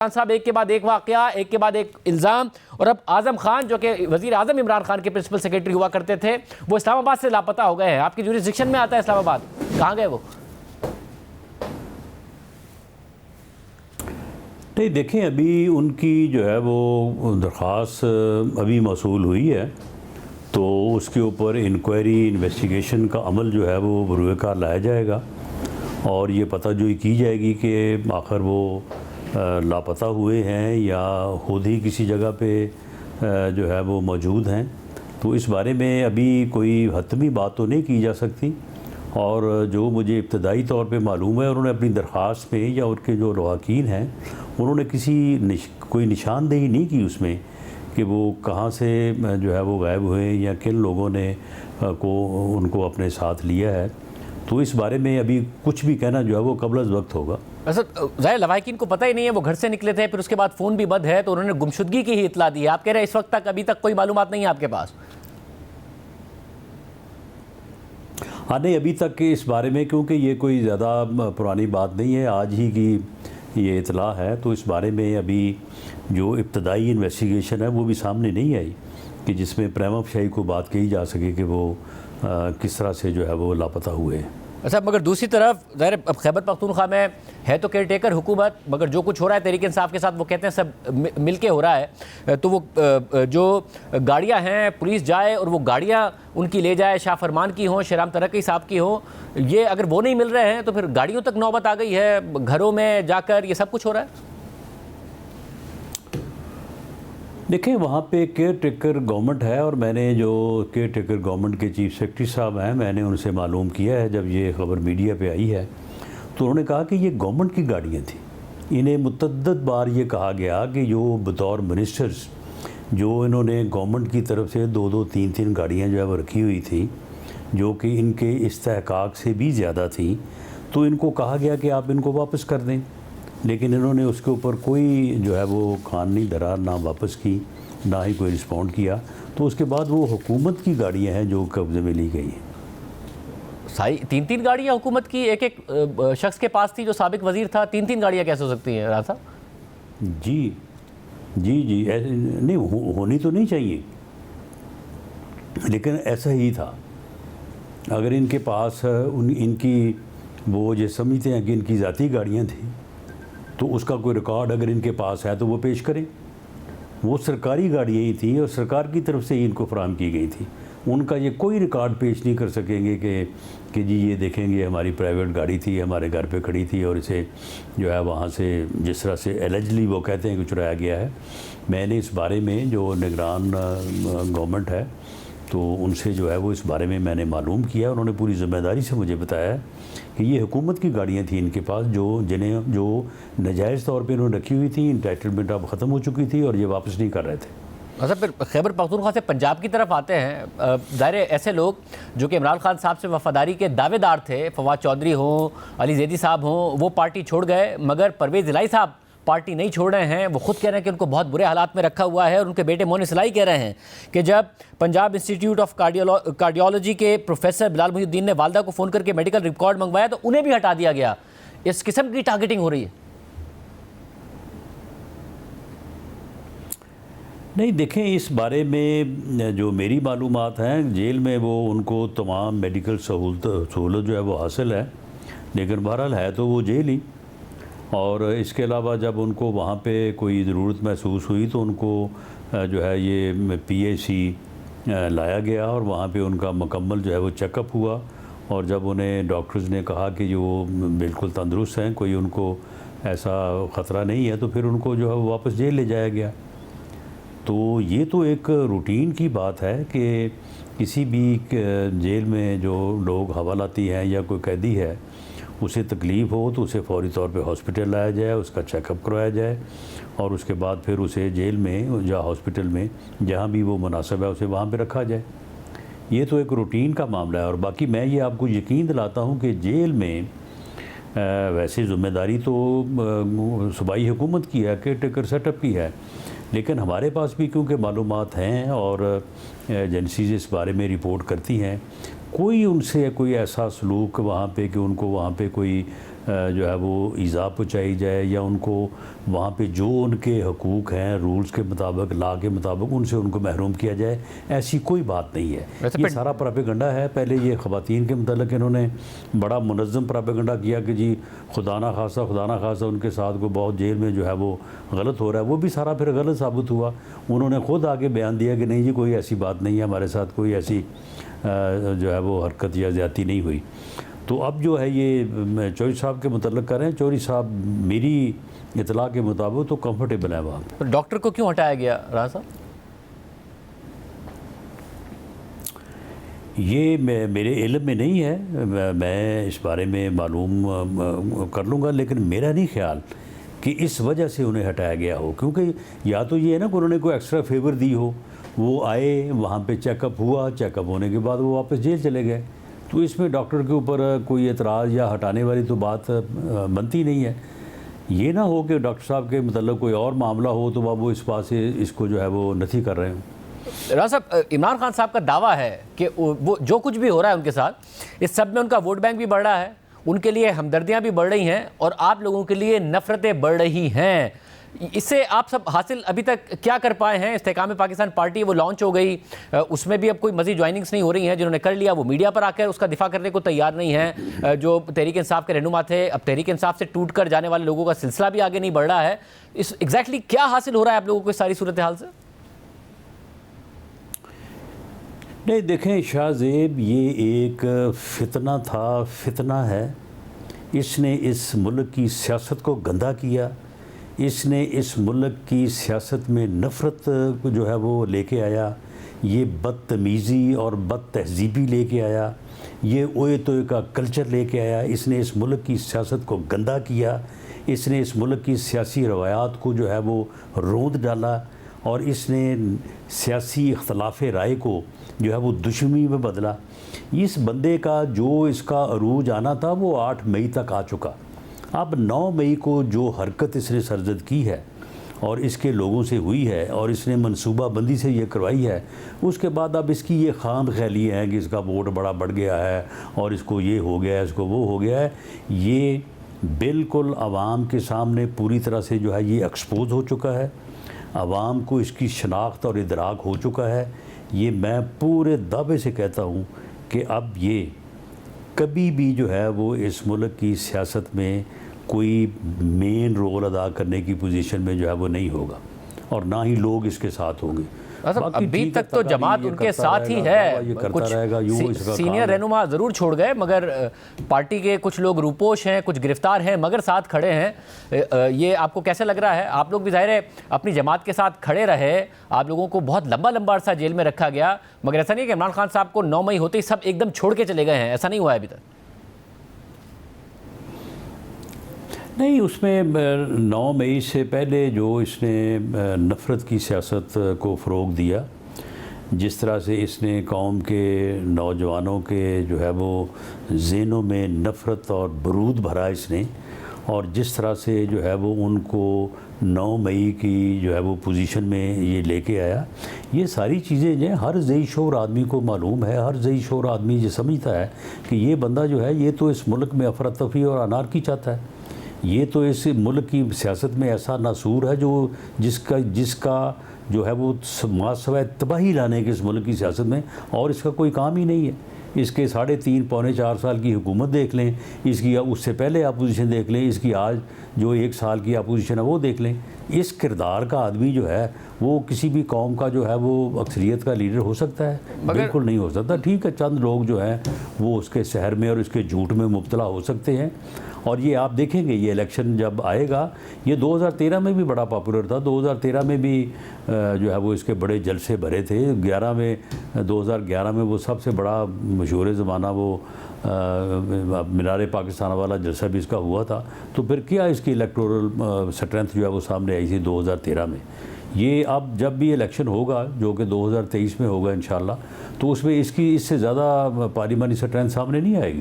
खान साहब एक के बाद एक वाकया, एक के बाद एक इल्ज़ाम, और अब आज़म खान जो कि वज़ीर आज़म इमरान खान के प्रिंसिपल सेक्रेटरी हुआ करते थे, वो इस्लामाबाद से लापता हो गए हैं। आपकी जुरिस्डिक्शन में आता है इस्लामाबाद, कहाँ गए वो? नहीं, देखें, अभी उनकी जो है वो दरख्वास्त अभी मौसूल हुई है, तो उसके ऊपर इंक्वायरी इन्वेस्टिगेशन का अमल जो है वो बरूए कार लाया जाएगा और ये पता जो की जाएगी कि आखिर वो लापता हुए हैं या खुद ही किसी जगह पे जो है वो मौजूद हैं। तो इस बारे में अभी कोई हतमी बात तो नहीं की जा सकती, और जो मुझे इब्तदाई तौर पे मालूम है, उन्होंने अपनी दरख्वास्त में या उनके जो लवाकीन हैं उन्होंने कोई निशानदेही नहीं की उसमें कि वो कहाँ से जो है वो गायब हुए या किन लोगों ने उनको अपने साथ लिया है। तो इस बारे में अभी कुछ भी कहना जो है वो क़ब्ल अज़ वक्त होगा। वैसे ज़ाहिर लवाकिन को पता ही नहीं है, वो घर से निकले थे, फिर उसके बाद फ़ोन भी बंद है, तो उन्होंने गुमशुदगी की ही इतला दी है। आप कह रहे हैं इस वक्त तक अभी तक कोई मालूमात नहीं है आपके पास? हाँ, नहीं, अभी तक इस बारे में, क्योंकि ये कोई ज़्यादा पुरानी बात नहीं है, आज ही की ये इतला है, तो इस बारे में अभी जो इब्तदाई इन्वेस्टिगेशन है वो भी सामने नहीं आई कि जिसमें प्रेमा फ़शाई को बात कही जा सके कि वो किस तरह से जो है वो लापता हुए। अच्छा, मगर दूसरी तरफ ज़ाहिर अब खैबर पख्तूनख्वा में है तो केयर टेकर हुकूमत, मगर जो कुछ हो रहा है तहरीक इंसाफ के साथ वो कहते हैं सब मिल के हो रहा है। तो वो जो गाड़ियां हैं, पुलिस जाए और वो गाड़ियां उनकी ले जाए, शाह फरमान की हों, शहराम तरक्की साहब की हो, ये अगर वो नहीं मिल रहे हैं तो फिर गाड़ियों तक नौबत आ गई है, घरों में जाकर ये सब कुछ हो रहा है। देखिए, वहाँ पे केयर टेकर गवर्नमेंट है, और मैंने जो केयर टेकर गवर्नमेंट के चीफ सेक्रेटरी साहब हैं, मैंने उनसे मालूम किया है जब ये ख़बर मीडिया पे आई है, तो उन्होंने कहा कि ये गवर्नमेंट की गाड़ियाँ थी। इन्हें मुतअद्दिद बार ये कहा गया कि जो बतौर मिनिस्टर्स जो इन्होंने गवर्नमेंट की तरफ से 2-2, 3-3 गाड़ियाँ जो है वो रखी हुई थी, जो कि इनके इस्तेहकाक से भी ज़्यादा थी, तो इनको कहा गया कि आप इनको वापस कर दें, लेकिन इन्होंने उसके ऊपर कोई जो है वो कान नहीं धरा, ना वापस की, ना ही कोई रिस्पॉन्ड किया। तो उसके बाद वो हुकूमत की गाड़ियाँ हैं जो कब्ज़े में ली गई हैं। सारी 3-3 गाड़ियाँ हुकूमत की एक शख्स के पास थी जो साबिक वज़ीर था, 3-3 गाड़ियाँ कैसे हो सकती हैं राज साहब? जी जी जी, ऐसे नहीं होनी तो नहीं चाहिए, लेकिन ऐसा ही था। अगर इनके पास इनकी वो ये समझते हैं कि इनकी ज़ाती गाड़ियाँ थी, तो उसका कोई रिकॉर्ड अगर इनके पास है तो वो पेश करें। वो सरकारी गाड़ियाँ ही थी और सरकार की तरफ से ही इनको फराहम की गई थी। उनका ये कोई रिकॉर्ड पेश नहीं कर सकेंगे कि जी ये देखेंगे हमारी प्राइवेट गाड़ी थी, हमारे घर पे खड़ी थी और इसे जो है वहाँ से जिस तरह से एलिजिबली वो कहते हैं कि चुराया गया है। मैंने इस बारे में जो निगरान गवर्नमेंट है तो उनसे जो है वो इस बारे में मैंने मालूम किया, उन्होंने पूरी ज़िम्मेदारी से मुझे बताया कि ये हुकूमत की गाड़ियाँ थी इनके पास, जो नाजायज़ तौर पे इन्होंने रखी हुई थी, इंटाइटलमेंट अब ख़त्म हो चुकी थी और ये वापस नहीं कर रहे थे। अच्छा, फिर खैबर पख्तूनख्वा से पंजाब की तरफ आते हैं। ज़ाहिर ऐसे लोग जो कि इमरान खान साहब से वफादारी के दावेदार थे, फवाद चौधरी हों, अली जैदी साहब हों, वो पार्टी छोड़ गए, मगर परवेज़ इलाही साहब पार्टी नहीं छोड़ रहे हैं। वो खुद कह रहे हैं कि उनको बहुत बुरे हालात में रखा हुआ है, और उनके बेटे मोनिस इलाही कह रहे हैं कि जब पंजाब इंस्टीट्यूट ऑफ कार्डियोलॉजी के प्रोफेसर बिलाल मुहिउद्दीन ने वालदा को फ़ोन करके मेडिकल रिकॉर्ड मंगवाया तो उन्हें भी हटा दिया गया। इस किस्म की टारगेटिंग हो रही है। नहीं, देखें, इस बारे में जो मेरी मालूमात हैं, जेल में वो उनको तमाम मेडिकल सहूलत जो है वो हासिल है, लेकिन बहरहाल है तो वो जेल ही। और इसके अलावा जब उनको वहाँ पे कोई ज़रूरत महसूस हुई तो उनको जो है ये PAC लाया गया और वहाँ पे उनका मुकम्मल जो है वो चेकअप हुआ, और जब उन्हें डॉक्टर्स ने कहा कि वो बिल्कुल तंदुरुस्त हैं, कोई उनको ऐसा ख़तरा नहीं है, तो फिर उनको जो है वो वापस जेल ले जाया गया। तो ये तो एक रूटीन की बात है कि किसी भी जेल में जो लोग हवालाती हैं या कोई कैदी है, उसे तकलीफ़ हो तो उसे फ़ौरी तौर पे हॉस्पिटल लाया जाए, उसका चेकअप करवाया जाए, और उसके बाद फिर उसे जेल में या हॉस्पिटल में जहाँ भी वो मुनासिब है उसे वहाँ पे रखा जाए। ये तो एक रूटीन का मामला है। और बाकी मैं ये आपको यकीन दिलाता हूँ कि जेल में वैसे ज़िम्मेदारी तो सूबाई हुकूमत की है, केयर टेकर सेटअप की है, लेकिन हमारे पास भी क्योंकि मालूमात हैं और एजेंसीज इस बारे में रिपोर्ट करती हैं, कोई उनसे कोई ऐसा सलूक वहाँ पे कि उनको वहाँ पे कोई जो है वो ईज़ा पहुँचाई जाए या उनको वहाँ पे जो उनके हकूक़ हैं रूल्स के मुताबिक, लॉ के मुताबिक, उनसे उनको महरूम किया जाए, ऐसी कोई बात नहीं है। ये सारा प्रोपेगेंडा है। पहले ये ख़वातीन के मतलब इन्होंने बड़ा मुनज़्ज़म प्रोपेगेंडा किया कि जी खुदा ना खासा उनके साथ को बहुत जेल में जो है वो गलत हो रहा है। वो भी सारा फिर गलत साबित हुआ। उन्होंने ख़ुद आगे बयान दिया कि नहीं जी कोई ऐसी बात नहीं है, हमारे साथ कोई ऐसी जो है वो हरकत या ज़्यादती नहीं हुई। तो अब जो है ये चौधरी साहब के मतलब कर रहे हैं। चौधरी साहब मेरी इतला के मुताबिक तो कंफर्टेबल है वहाँ। तो डॉक्टर को क्यों हटाया गया राणा साहब? ये मेरे इल्म में नहीं है, मैं इस बारे में मालूम कर लूँगा, लेकिन मेरा नहीं ख्याल कि इस वजह से उन्हें हटाया गया हो। क्योंकि या तो ये है ना कि उन्होंने कोई एक्स्ट्रा फेवर दी हो, वो आए वहाँ पे चेकअप हुआ, चेकअप होने के बाद वो वापस जेल चले गए। तो इसमें डॉक्टर के ऊपर कोई एतराज़ या हटाने वाली तो बात बनती नहीं है। ये ना हो कि डॉक्टर साहब के मतलब कोई और मामला हो तो वो इस बात से इसको जो है वो नथी कर रहे हैं। राणा साहब, इमरान खान साहब का दावा है कि वो जो कुछ भी हो रहा है उनके साथ, इस सब में उनका वोट बैंक भी बढ़ रहा है, उनके लिए हमदर्दियाँ भी बढ़ रही हैं और आप लोगों के लिए नफ़रतें बढ़ रही हैं। इससे आप सब हासिल अभी तक क्या कर पाए हैं? इस्तेकाम पाकिस्तान पार्टी वो लॉन्च हो गई, उसमें भी अब कोई मज़ीद ज्वाइनिंग्स नहीं हो रही हैं। जिन्होंने कर लिया वो मीडिया पर आकर उसका दिफा करने को तैयार नहीं है। जो तहरीक इंसाफ के रहनुमा थे, अब तहरीक इंसाफ से टूट कर जाने वाले लोगों का सिलसिला भी आगे नहीं बढ़ रहा है। इस एग्जैक्टली क्या हासिल हो रहा है आप लोगों को इस सारी सूरत हाल से? नहीं देखें शाहजेब, ये एक फितना था, फितना है। इसने इस मुल्क की सियासत को गंदा किया। इसने इस मुल्क की सियासत में नफ़रत को जो है वो लेके आया। ये बदतमीज़ी और बदतहज़ीबी लेके आया। ये ओए तोए का कल्चर लेके आया। इसने इस मुल्क की सियासत को गंदा किया। इसने इस मुल्क की सियासी रवायात को जो है वो रोंद डाला और इसने सियासी इख्तलाफ राय को जो है वो दुश्मनी में बदला। इस बंदे का जो इसका अरूज आना था वो 8 मई तक आ चुका। अब 9 मई को जो हरकत इसने सरजद की है और इसके लोगों से हुई है और इसने मनसूबा बंदी से ये करवाई है, उसके बाद अब इसकी ये खाम ख्याली है कि इसका वोट बड़ा बढ़ गया है और इसको ये हो गया है, इसको वो हो गया है। ये बिल्कुल आवाम के सामने पूरी तरह से जो है ये एक्सपोज हो चुका है। आवाम को इसकी शनाख्त और इदराक हो चुका है। ये मैं पूरे दावे से कहता हूँ कि अब ये कभी भी जो है वो इस मुल्क की सियासत में कोई मेन रोल अदा करने की पोजीशन में जो है वो नहीं होगा और ना ही लोग इसके साथ होंगे। अभी तक तो जमात उनके साथ ही है। कुछ सीनियर रहनुमा ज़रूर छोड़ गए, मगर पार्टी के कुछ लोग रूपोश हैं, कुछ गिरफ्तार हैं, मगर साथ खड़े हैं। ये आपको कैसे लग रहा है? आप लोग भी ज़ाहिर है अपनी जमात के साथ खड़े रहे, आप लोगों को बहुत लंबा लंबा अरसा जेल में रखा गया, मगर ऐसा नहीं है कि इमरान खान साहब को 9 मई होते ही सब एकदम छोड़ के चले गए हैं? ऐसा नहीं हुआ है अभी तक? नहीं, उसमें 9 मई से पहले जो इसने नफ़रत की सियासत को फ़रोग़ दिया, जिस तरह से इसने कौम के नौजवानों के जो है वो ज़हनों में नफ़रत और बरूद भरा इसने, और जिस तरह से जो है वो उनको 9 मई की जो है वो पोजीशन में ये लेके आया, ये सारी चीज़ें जो हर ज़ई शोर आदमी को मालूम है। हर ज़ई शोर आदमी ये समझता है कि ये बंदा जो है ये तो इस मुल्क में अफरा तफरी और अनारकी चाहता है। ये तो इस मुल्क की सियासत में ऐसा नासूर है जो जिसका जो है वो मासवा तबाही लाने के इस मुल्क की सियासत में, और इसका कोई काम ही नहीं है। इसके 3.5 पौने 4 साल की हुकूमत देख लें, इसकी उससे पहले अपोजिशन देख लें, इसकी आज जो 1 साल की अपोजिशन है वो देख लें। इस किरदार का आदमी जो है वो किसी भी कौम का जो है वो अक्सरियत का लीडर हो सकता है? बिल्कुल नहीं हो सकता। ठीक है, चंद लोग जो हैं वो उसके शहर में और उसके झूठ में मुब्तला हो सकते हैं। और ये आप देखेंगे ये इलेक्शन जब आएगा, ये 2013 में भी बड़ा पॉपुलर था। 2013 में भी जो है वो इसके बड़े जलसे भरे थे। 2011 में वो सबसे बड़ा मशहूर ज़माना वो मीनार पाकिस्तान वाला जलसा भी इसका हुआ था। तो फिर क्या इसकी इलेक्टोरल स्ट्रेंथ जो है वो सामने आई थी 2013 में। ये अब जब भी इलेक्शन होगा जो कि 2023 में होगा इंशाल्लाह, तो उसमें इसकी इससे ज़्यादा पार्लिमानी स्ट्रेंथ सामने नहीं आएगी।